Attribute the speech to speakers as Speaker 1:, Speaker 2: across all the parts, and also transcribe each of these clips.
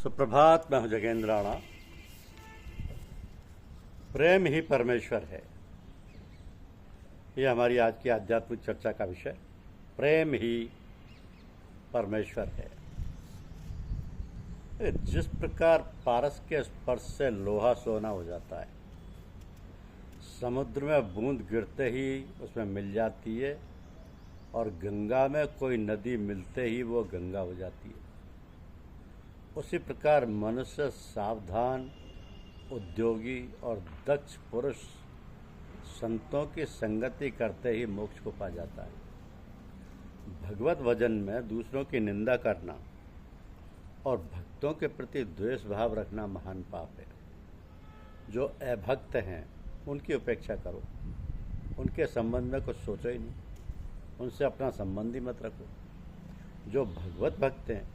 Speaker 1: सुप्रभात। मैं हूं जगेंद्र राणा। प्रेम ही परमेश्वर है, ये हमारी आज की आध्यात्मिक चर्चा का विषय। प्रेम ही परमेश्वर है। जिस प्रकार पारस के स्पर्श से लोहा सोना हो जाता है, समुद्र में बूंद गिरते ही उसमें मिल जाती है, और गंगा में कोई नदी मिलते ही वो गंगा हो जाती है, उसी प्रकार मनुष्य सावधान, उद्योगी और दक्ष पुरुष संतों की संगति करते ही मोक्ष को पा जाता है। भगवत भजन में दूसरों की निंदा करना और भक्तों के प्रति द्वेष भाव रखना महान पाप है। जो अभक्त हैं उनकी उपेक्षा करो, उनके संबंध में कुछ सोचो ही नहीं, उनसे अपना संबंध ही मत रखो। जो भगवत भक्त हैं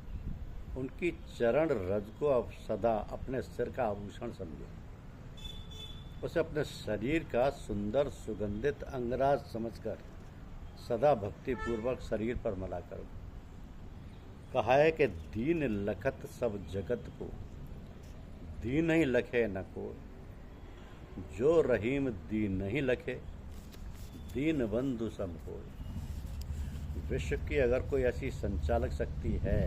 Speaker 1: उनकी चरण रज को अब सदा अपने सिर का आभूषण समझो, उसे अपने शरीर का सुंदर सुगंधित अंगराज समझकर सदा भक्तिपूर्वक शरीर पर मला करो। कहा है कि दीन लखत सब जगत को, दीन ही लखे न कोई। जो रहीम दीन नहीं लखे, दीन बंधु सम होय। विश्व की अगर कोई ऐसी संचालक शक्ति है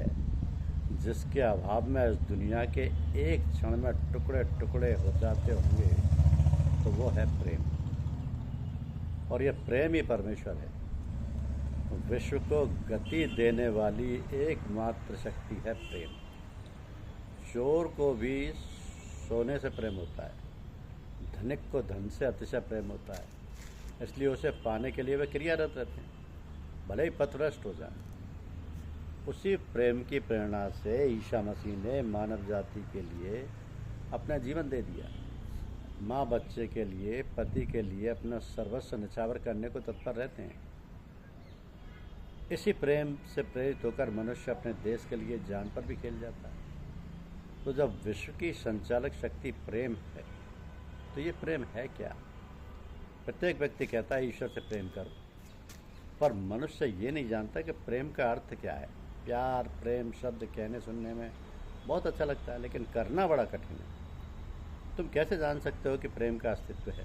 Speaker 1: जिसके अभाव में इस दुनिया के एक क्षण में टुकड़े टुकड़े हो जाते होंगे, तो वो है प्रेम। और यह प्रेम ही परमेश्वर है। विश्व को गति देने वाली एकमात्र शक्ति है प्रेम। चोर को भी सोने से प्रेम होता है, धनिक को धन से अतिशय प्रेम होता है, इसलिए उसे पाने के लिए वे क्रियारत रहते हैं, भले ही पथभ्रष्ट हो जाए। उसी प्रेम की प्रेरणा से ईसा मसीह ने मानव जाति के लिए अपना जीवन दे दिया। माँ बच्चे के लिए, पति के लिए अपना सर्वस्व निछावर करने को तत्पर रहते हैं। इसी प्रेम से प्रेरित होकर मनुष्य अपने देश के लिए जान पर भी खेल जाता है। तो जब विश्व की संचालक शक्ति प्रेम है, तो ये प्रेम है क्या? प्रत्येक व्यक्ति कहता है ईश्वर से प्रेम करो, पर मनुष्य ये नहीं जानता कि प्रेम का अर्थ क्या है। प्यार, प्रेम शब्द कहने सुनने में बहुत अच्छा लगता है, लेकिन करना बड़ा कठिन है। तुम कैसे जान सकते हो कि प्रेम का अस्तित्व है?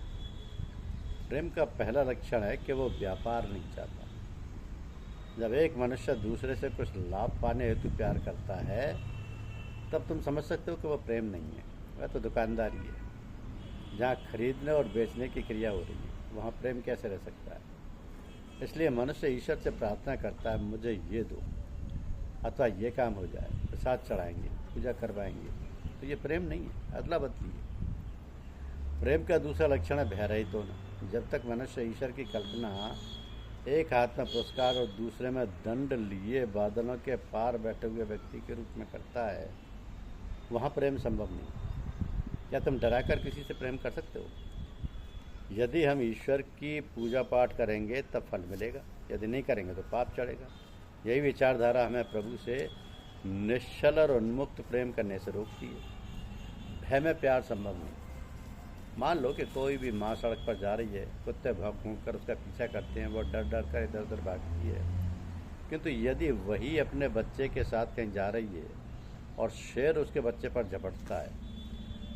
Speaker 1: प्रेम का पहला लक्षण है कि वो व्यापार नहीं चाहता। जब एक मनुष्य दूसरे से कुछ लाभ पाने हेतु प्यार करता है, तब तुम समझ सकते हो कि वो प्रेम नहीं है, वह तो दुकानदारी है। जहाँ खरीदने और बेचने की क्रिया हो रही है, वहाँ प्रेम कैसे रह सकता है? इसलिए मनुष्य ईश्वर से प्रार्थना करता है, मुझे ये दो, अथवा ये काम हो जाए, प्रसाद चढ़ाएंगे, पूजा करवाएंगे। तो ये प्रेम नहीं है, अदला बदली है। प्रेम का दूसरा लक्षण है भयरहित होना। जब तक मनुष्य ईश्वर की कल्पना एक हाथ में पुरस्कार और दूसरे में दंड लिए बादलों के पार बैठे हुए व्यक्ति के रूप में करता है, वहाँ प्रेम संभव नहीं। क्या तुम डराकर किसी से प्रेम कर सकते हो? यदि हम ईश्वर की पूजा पाठ करेंगे तब फल मिलेगा, यदि नहीं करेंगे तो पाप चढ़ेगा। यही विचारधारा हमें प्रभु से निश्चल और उन्मुक्त प्रेम करने से रोकती है। भय में प्यार संभव नहीं। मान लो कि कोई भी माँ सड़क पर जा रही है, कुत्ते भौंक भौंक कर उसका पीछा करते हैं, वो डर डर कर इधर उधर भागती है। किंतु यदि वही अपने बच्चे के साथ कहीं जा रही है और शेर उसके बच्चे पर झपटता है,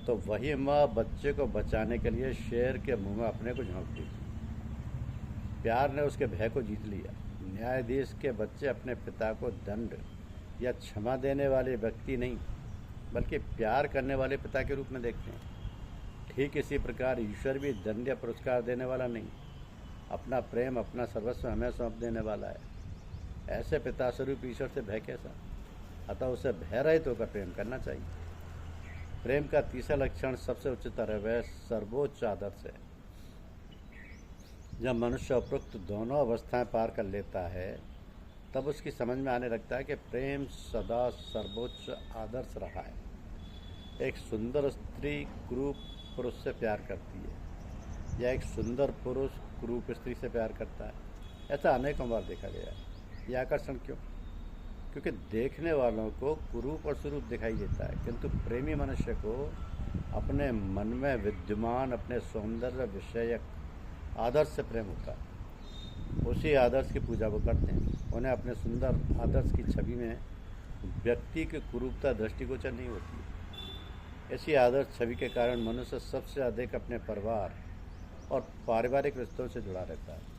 Speaker 1: तो वही माँ बच्चे को बचाने के लिए शेर के मुंह में अपने को झोंक देती। प्यार ने उसके भय को जीत लिया। न्यायाधीश के बच्चे अपने पिता को दंड या क्षमा देने वाले व्यक्ति नहीं, बल्कि प्यार करने वाले पिता के रूप में देखते हैं। ठीक इसी प्रकार ईश्वर भी दंड या पुरस्कार देने वाला नहीं, अपना प्रेम, अपना सर्वस्व हमें सौंप देने वाला है। ऐसे पिता स्वरूप ईश्वर से भय कैसा? अतः उसे भय रहित होकर प्रेम करना चाहिए। प्रेम का तीसरा लक्षण सबसे उच्चतर है, वह सर्वोच्च आदर्श है। जब मनुष्य उपरोक्त दोनों अवस्थाएं पार कर लेता है, तब उसकी समझ में आने लगता है कि प्रेम सदा सर्वोच्च आदर्श रहा है। एक सुंदर स्त्री क्रूप पुरुष से प्यार करती है, या एक सुंदर पुरुष क्रूप स्त्री से प्यार करता है। ऐसा अनेकों बार देखा गया है। यह आकर्षण क्यों? क्योंकि देखने वालों को कुरूप और स्वरूप दिखाई देता है, किंतु प्रेमी मनुष्य को अपने मन में विद्यमान अपने सौंदर्य विषयक आदर्श से प्रेम होता है। उसी आदर्श की पूजा वो करते हैं। उन्हें अपने सुंदर आदर्श की छवि में व्यक्ति की कुरूपता दृष्टिगोचर नहीं होती। ऐसी आदर्श छवि के कारण मनुष्य सबसे अधिक अपने परिवार और पारिवारिक रिश्तों से जुड़ा रहता है।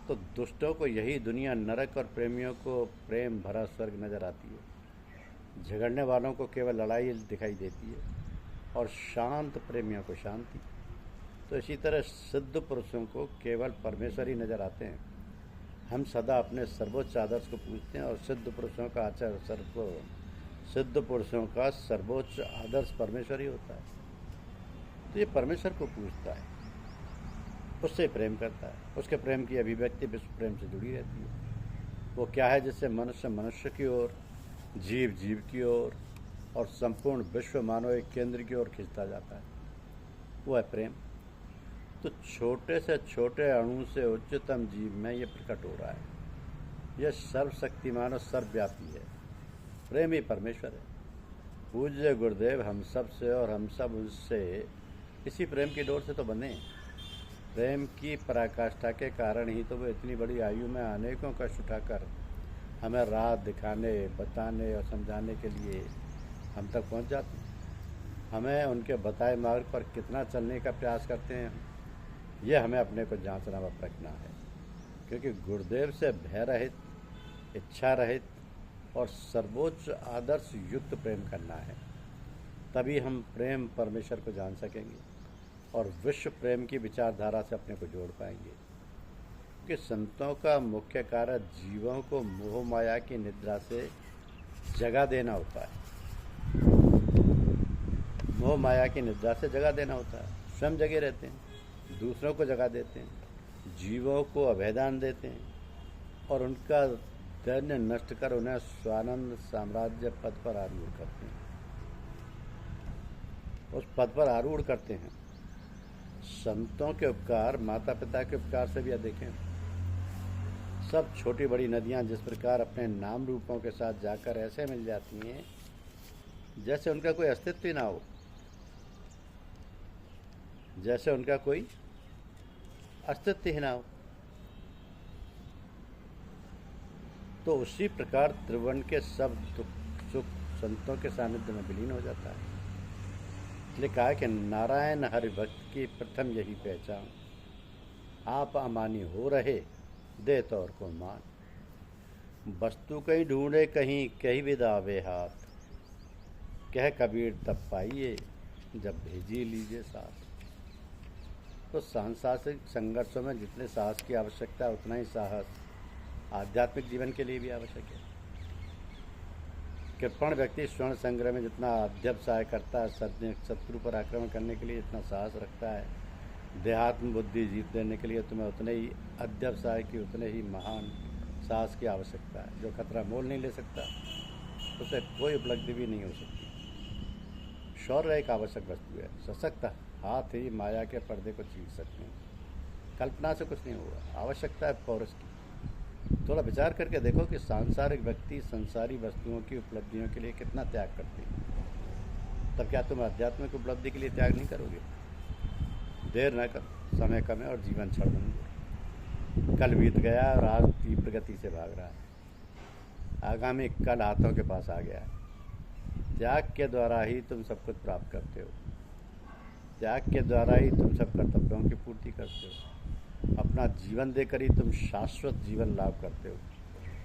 Speaker 1: तो दुष्टों को यही दुनिया नरक और प्रेमियों को प्रेम भरा स्वर्ग नजर आती है। झगड़ने वालों को केवल लड़ाई दिखाई देती है और शांत प्रेमियों को शांति। तो इसी तरह सिद्ध पुरुषों को केवल परमेश्वर ही नजर आते हैं। हम सदा अपने सर्वोच्च आदर्श को पूछते हैं और सिद्ध पुरुषों का सर्वोच्च आदर्श परमेश्वर ही होता है। तो ये परमेश्वर को पूछता है, उससे प्रेम करता है, उसके प्रेम की अभिव्यक्ति विश्व प्रेम से जुड़ी रहती है। वो क्या है जिससे मनुष्य मनुष्य की ओर, जीव जीव की ओर और संपूर्ण विश्व मानव एक केंद्र की ओर खींचता जाता है। वो है प्रेम। तो छोटे से छोटे अणु से उच्चतम जीव में ये प्रकट हो रहा है। यह सर्वशक्तिमान और सर्वव्यापी है। प्रेम ही परमेश्वर है। पूज्य गुरुदेव हम सब से और हम सब उससे इसी प्रेम की डोर से तो बने। प्रेम की पराकाष्ठा के कारण ही तो वो इतनी बड़ी आयु में अनेकों कष्ट उठाकर हमें राह दिखाने, बताने और समझाने के लिए हम तक पहुंच जाते हैं। हमें उनके बताए मार्ग पर कितना चलने का प्रयास करते हैं, यह हमें अपने को जांचना व परखना है। क्योंकि गुरुदेव से भय रहित, इच्छा रहित और सर्वोच्च आदर्श युक्त प्रेम करना है। तभी हम प्रेम परमेश्वर को जान सकेंगे और विश्व प्रेम की विचारधारा से अपने को जोड़ पाएंगे। कि संतों का मुख्य कार्य जीवों को मोह माया की निद्रा से जगा देना होता है। मोह माया की निद्रा से जगा देना होता है। स्वयं जगे रहते हैं, दूसरों को जगा देते हैं, जीवों को अभयदान देते हैं और उनका दैन्य नष्ट कर उन्हें स्वानंद साम्राज्य पद पर आरूढ़ करते हैं। उस पद पर आरूढ़ करते हैं। संतों के उपकार माता पिता के उपकार से भी अधिक हैं। सब छोटी बड़ी नदियां जिस प्रकार अपने नाम रूपों के साथ जाकर ऐसे मिल जाती हैं जैसे उनका कोई अस्तित्व ही ना हो, जैसे उनका कोई अस्तित्व ही ना हो, तो उसी प्रकार त्रिभुवन के सब दुख सुख संतों के सानिध्य में विलीन हो जाता है। इसलिए कहा कि नारायण हरि भक्त की प्रथम यही पहचान, आप अमानी हो रहे दे तौर को मान। वस्तु कहीं ढूंढे कहीं कहीं भी दावे हाथ, कह कबीर तब पाइए जब भेजी लीजिए साथ। तो सांसारिक संघर्षों में जितने साहस की आवश्यकता है उतना ही साहस आध्यात्मिक जीवन के लिए भी आवश्यक है। कृपण व्यक्ति स्वर्ण संग्रह में जितना अध्यवसाय करता है, शत्रु पर आक्रमण करने के लिए जितना साहस रखता है, देहात्म बुद्धि जीत देने के लिए तुम्हें उतने ही अध्यवसाय की, उतने ही महान साहस की आवश्यकता है। जो खतरा मोल नहीं ले सकता उसे कोई उपलब्धि भी नहीं हो सकती। शौर्य एक आवश्यक वस्तु है। सशक्त हाथ ही माया के पर्दे को चीर सकते हैं। कल्पना से कुछ नहीं होगा, आवश्यकता है पौरुष की। थोड़ा विचार करके देखो कि सांसारिक व्यक्ति संसारी वस्तुओं की उपलब्धियों के लिए कितना त्याग करते हैं। तब क्या तुम आध्यात्मिक उपलब्धि के लिए त्याग नहीं करोगे? देर न कर, समय कम है और जीवन क्षण बन। कल बीत गया और आज तीव्र गति से भाग रहा है। आगामी कल हाथों के पास आ गया है। त्याग के द्वारा ही तुम सब कुछ प्राप्त करते हो। त्याग के द्वारा ही तुम सब कर्तव्यों की पूर्ति करते हो। अपना जीवन देकर ही तुम शाश्वत जीवन लाभ करते हो।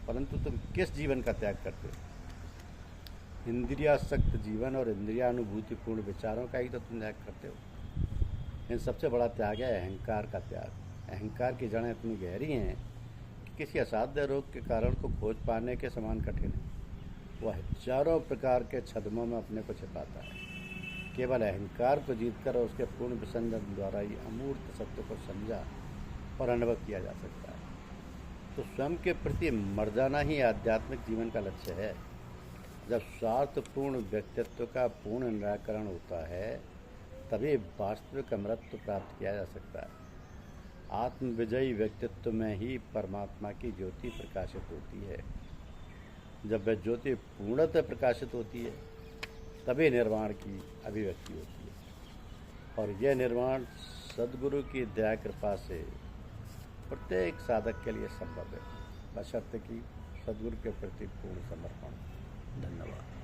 Speaker 1: परंतु तुम किस जीवन का त्याग करते हो? इंद्रियासक्त जीवन और इंद्रियानुभूतिपूर्ण विचारों का ही तो तुम त्याग करते हो। इन सबसे बड़ा त्याग है अहंकार का त्याग। अहंकार की जड़ें इतनी गहरी हैं कि किसी असाध्य रोग के कारण को खोज पाने के समान कठिन है। वह हजारों प्रकार के छद्मों में अपने को छिपाता है। केवल अहंकार को जीतकर और उसके पूर्ण विसर्जन द्वारा ही अमूर्त सत्य को समझा और अनुभव किया जा सकता है। तो स्वयं के प्रति मर जाना ही आध्यात्मिक जीवन का लक्ष्य है। जब स्वार्थपूर्ण व्यक्तित्व का पूर्ण निराकरण होता है तभी वास्तविक अमृत प्राप्त किया जा सकता है। आत्मविजयी व्यक्तित्व में ही परमात्मा की ज्योति प्रकाशित होती है। जब वह ज्योति पूर्णतः प्रकाशित होती है तभी निर्वाण की अभिव्यक्ति होती है। और यह निर्वाण सद्गुरु की दया कृपा से प्रत्येक साधक के लिए संभव है, बशर्ते कि सद्गुरु के प्रति पूर्ण समर्पण। धन्यवाद।